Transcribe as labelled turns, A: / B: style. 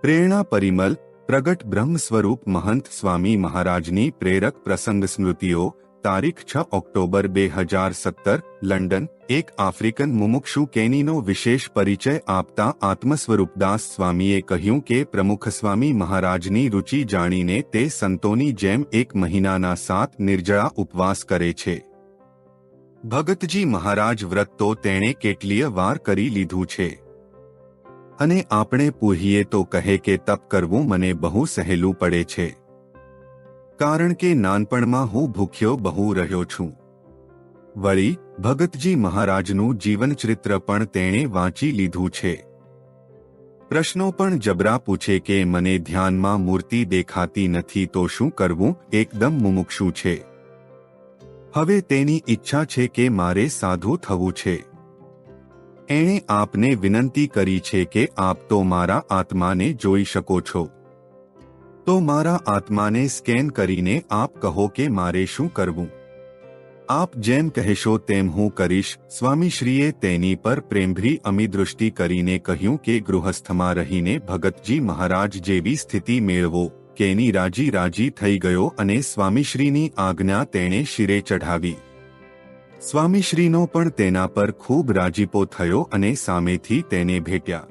A: પ્રેરણા પરિમલ પ્રગટ બ્રહ્મ સ્વરૂપ મહંત સ્વામી મહારાજની પ્રેરક પ્રસંગ સ્મૃતિઓ તારીખ 6 ઓક્ટોબર 2017 લંડન। એક આફ્રિકન મુમુક્ષુ કેનીનો વિશેષ પરિચય આપતા આત્મસ્વરૂપદાસ સ્વામીએ કહ્યું કે પ્રમુખ સ્વામી મહારાજની રુચિ જાણીને તે સંતોની જેમ 1 મહિનાના 7 નિર્જળા ઉપવાસ કરે છે। ભગતજી મહારાજ વ્રત તો તેણે કેટલીય વાર કરી લીધું છે અને આપણે પૂછીએ તો કહે કે તપ કરવું મને બહુ સહેલું પડે છે, કારણ કે નાનપણમાં હું ભૂખ્યો બહુ રહ્યો છું। વળી ભગતજી મહારાજનું જીવનચરિત્ર પણ તેણે વાંચી લીધું છે। પ્રશ્નો પણ જબરા પૂછે કે મને ધ્યાનમાં મૂર્તિ દેખાતી નથી તો શું કરવું, એકદમ મુમુક્ષુ છે। હવે તેની ઈચ્છા છે કે મારે સાધુ થવું છે। એણે આપને વિનંતી કરી છે કે આપ તો મારા આત્માને જોઈ શકો છો, તો મારા આત્માને સ્કેન કરીને આપ કહો કે મારે શું કરવું। આપ જેમ કહેશો તેમ હું કરીશ। સ્વામીશ્રીએ તેની પર પ્રેમભરી અમીદૃષ્ટિ કરીને કહ્યું કે ગૃહસ્થમાં રહીને ભગતજી મહારાજ જેવી સ્થિતિ મેળવો। કેની રાજી થઈ ગયો અને સ્વામીશ્રીની આજ્ઞા તેણે શિરે ચઢાવી। સ્વામીશ્રીનો પણ તેના પર ખૂબ રાજીપો થયો અને સામેથી તેને ભેટ્યા।